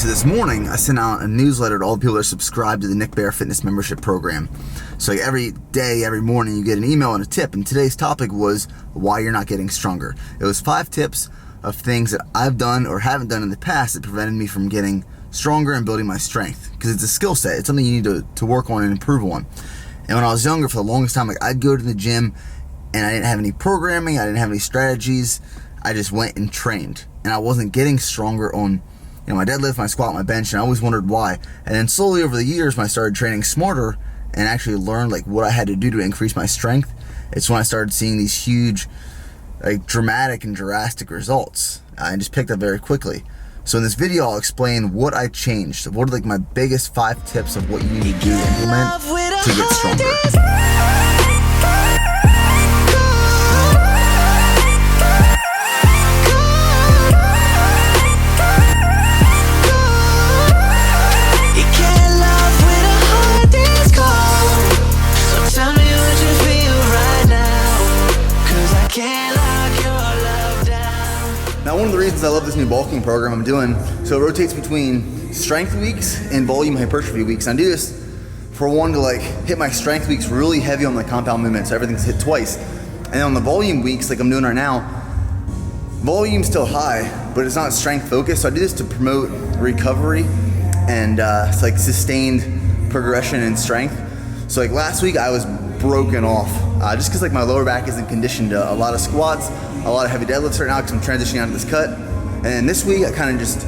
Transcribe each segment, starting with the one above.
So this morning, I sent out a newsletter to all the people that are subscribed to the Nick Bear Fitness membership program. So like every day, every morning, you get an email and a tip. And today's topic was why you're not getting stronger. It was 5 tips of things that I've done or haven't done in the past that prevented me from getting stronger and building my strength. Because it's a skill set. It's something you need to work on and improve on. And when I was younger, for the longest time, like I'd go to the gym and I didn't have any programming, I didn't have any strategies. I just went and trained. And I wasn't getting stronger on my deadlift, my squat, my bench, and I always wondered why. And then slowly over the years, when I started training smarter and actually learned like what I had to do to increase my strength, it's when I started seeing these huge, like dramatic and drastic results. I just picked up very quickly. So in this video, I'll explain what I changed. What are like my biggest 5 tips of what you need to do to implement to get stronger. Now, one of the reasons I love this new bulking program I'm doing, so it rotates between strength weeks and volume hypertrophy weeks. And I do this for one to like hit my strength weeks really heavy on the compound movement, so everything's hit twice. And then on the volume weeks, like I'm doing right now, volume's still high, but it's not strength focused. So I do this to promote recovery and it's like sustained progression in strength. So like last week I was broken off just because like my lower back isn't conditioned to a lot of squats, a lot of heavy deadlifts right now because I'm transitioning out of this cut. And this week I kind of just,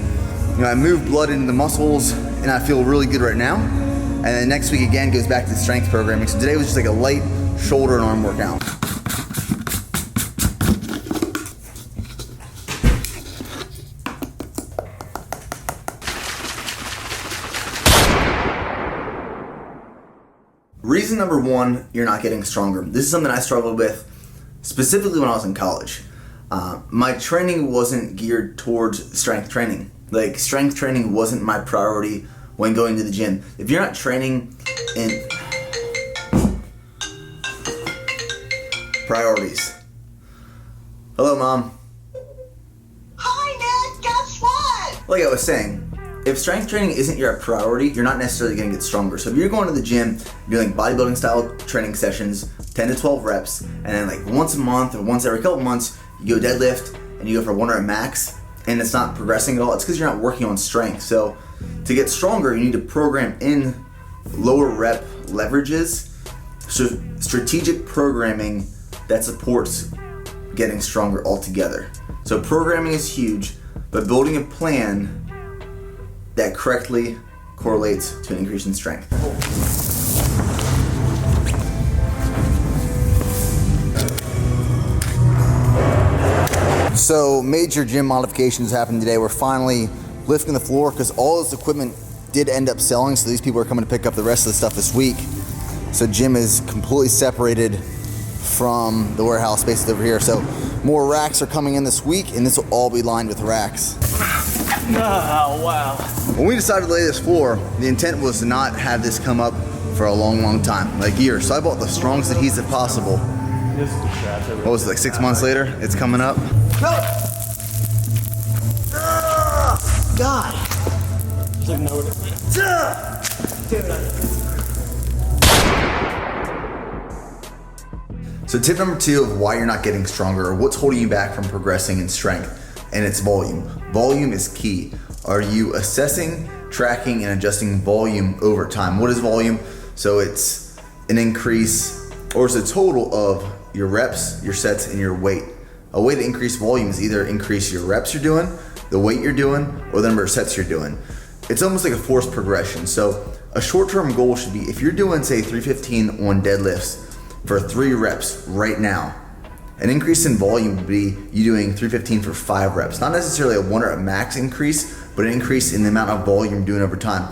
I move blood into the muscles and I feel really good right now. And then next week again goes back to the strength programming. So today was just like a light shoulder and arm workout. Reason number 1, you're not getting stronger. This is something I struggled with specifically when I was in college. My training wasn't geared towards strength training. Like strength training wasn't my priority when going to the gym. If you're not training in priorities. Hello, Mom. Hi, Nick. Guess what? Like I was saying, if strength training isn't your priority, you're not necessarily going to get stronger. So if you're going to the gym, you're doing bodybuilding style training sessions, 10 to 12 reps, and then like once a month or once every couple months, you go deadlift and you go for 1 rep max, and it's not progressing at all, it's because you're not working on strength. So to get stronger, you need to program in lower rep leverages, so strategic programming that supports getting stronger altogether. So programming is huge, but building a plan that correctly correlates to an increase in strength. So major gym modifications happened today. We're finally lifting the floor because all this equipment did end up selling, so these people are coming to pick up the rest of the stuff this week. So gym is completely separated from the warehouse spaces over here. So more racks are coming in this week, and this will all be lined with racks. Oh, wow. When we decided to lay this floor, the intent was to not have this come up for a long time, like years. So I bought the strongest adhesive possible. What was it, like 6 months later? It's coming up. God. So tip number 2 of why you're not getting stronger, or what's holding you back from progressing in strength, and it's volume. Volume is key. Are you assessing, tracking, and adjusting volume over time? What is volume? So it's an increase, or it's a total of your reps, your sets, and your weight. A way to increase volume is either increase your reps you're doing, the weight you're doing, or the number of sets you're doing. It's almost like a forced progression. So a short-term goal should be, if you're doing say 315 on deadlifts for 3 reps right now, an increase in volume would be you doing 315 for 5 reps. Not necessarily a 1 rep max increase, but an increase in the amount of volume you're doing over time.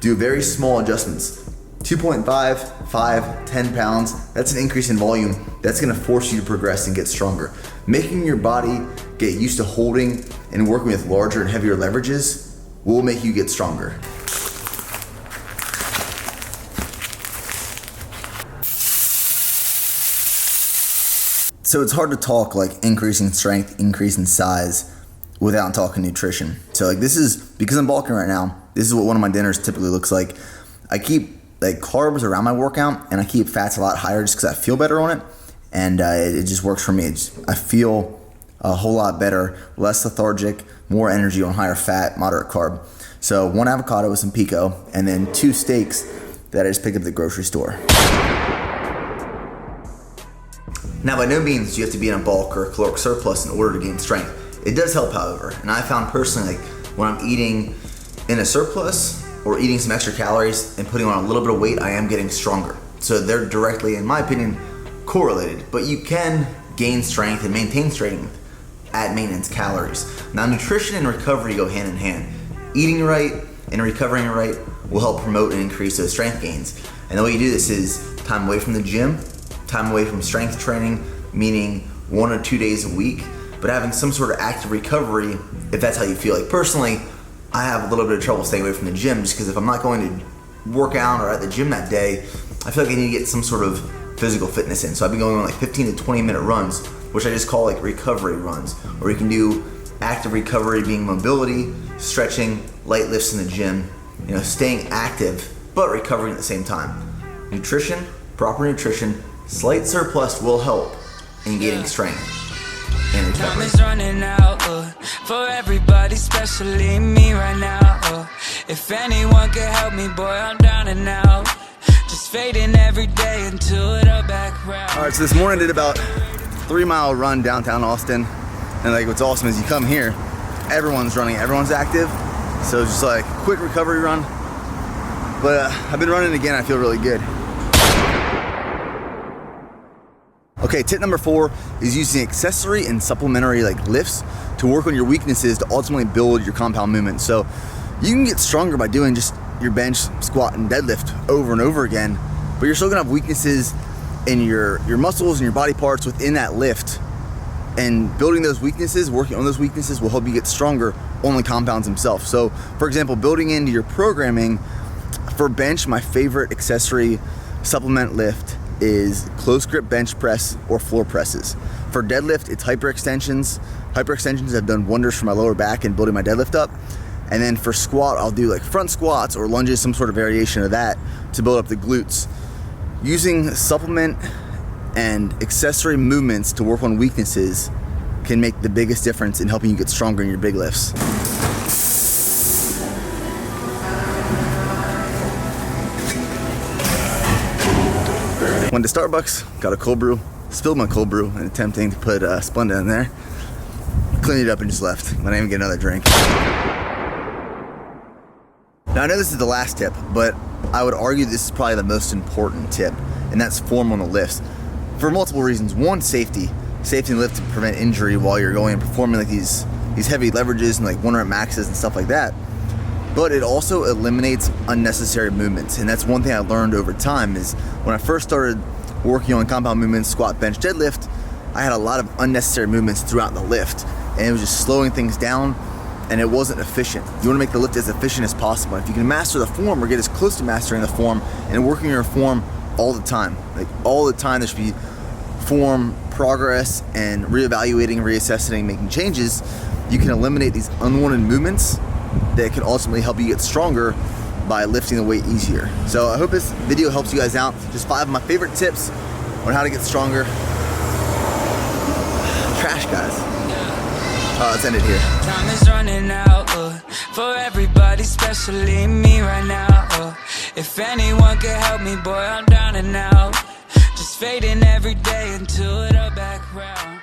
Do very small adjustments. 2.5, 5, 10 pounds, that's an increase in volume. That's gonna force you to progress and get stronger. Making your body get used to holding and working with larger and heavier leverages will make you get stronger. So it's hard to talk like increasing strength, increase in size without talking nutrition. So like this is, because I'm bulking right now, this is what one of my dinners typically looks like. I keep like carbs around my workout and I keep fats a lot higher just because I feel better on it. And it just works for me. I feel a whole lot better, less lethargic, more energy on higher fat, moderate carb. So 1 avocado with some pico, and then 2 steaks that I just picked up at the grocery store. Now, by no means do you have to be in a bulk or a caloric surplus in order to gain strength. It does help, however, and I found personally, like when I'm eating in a surplus or eating some extra calories and putting on a little bit of weight, I am getting stronger. So they're directly, in my opinion, correlated, but you can gain strength and maintain strength at maintenance calories. Now, nutrition and recovery go hand in hand. Eating right and recovering right will help promote and increase those strength gains. And the way you do this is time away from the gym, time away from strength training, meaning 1 or 2 days a week, but having some sort of active recovery if that's how you feel. Like personally, I have a little bit of trouble staying away from the gym just because if I'm not going to work out or at the gym that day, I feel like I need to get some sort of physical fitness in. So I've been going on like 15 to 20 minute runs, which I just call like recovery runs, where you can do active recovery being mobility, stretching, light lifts in the gym, staying active, but recovering at the same time. Nutrition, proper nutrition, slight surplus will help in getting strength and recovery. Time is running out for everybody, especially me right now. If anyone can help me, boy, I'm down and out. Just fading every day until it'll back round. All right, so this morning I did about 3-mile run downtown Austin, and like what's awesome is you come here, everyone's running, everyone's active, so just like quick recovery run. But I've been running again, I feel really good. Okay, tip number 4 is using accessory and supplementary like lifts to work on your weaknesses to ultimately build your compound movement. So you can get stronger by doing just your bench, squat, and deadlift over and over again, but you're still gonna have weaknesses in your muscles and your body parts within that lift. And building those weaknesses, working on those weaknesses will help you get stronger on the compounds themselves. So for example, building into your programming for bench, my favorite accessory supplement lift is close grip bench press or floor presses. For deadlift, it's hyperextensions. Hyperextensions have done wonders for my lower back and building my deadlift up. And then for squat, I'll do like front squats or lunges, some sort of variation of that to build up the glutes. Using supplement and accessory movements to work on weaknesses can make the biggest difference in helping you get stronger in your big lifts. Went to Starbucks, got a cold brew, spilled my cold brew and attempting to put Splenda in there. Cleaned it up and just left. I didn't even get another drink. Now I know this is the last tip, but I would argue this is probably the most important tip, and that's form on the lifts. For multiple reasons. One, safety. Safety in the lift to prevent injury while you're going and performing like these heavy leverages and like 1 rep maxes and stuff like that. But it also eliminates unnecessary movements, and that's one thing I learned over time is when I first started working on compound movements, squat, bench, deadlift, I had a lot of unnecessary movements throughout the lift, and it was just slowing things down, and it wasn't efficient. You wanna make the lift as efficient as possible. If you can master the form or get as close to mastering the form and working your form all the time, like all the time, there should be form progress and reevaluating, reassessing, making changes. You can eliminate these unwanted movements that can ultimately help you get stronger by lifting the weight easier. So I hope this video helps you guys out. Just 5 of my favorite tips on how to get stronger. Trash, guys. Let's end it here. Time is running out for everybody, especially me right now. If anyone can help me, boy, I'm down and out. Just fading every day until it'll back round.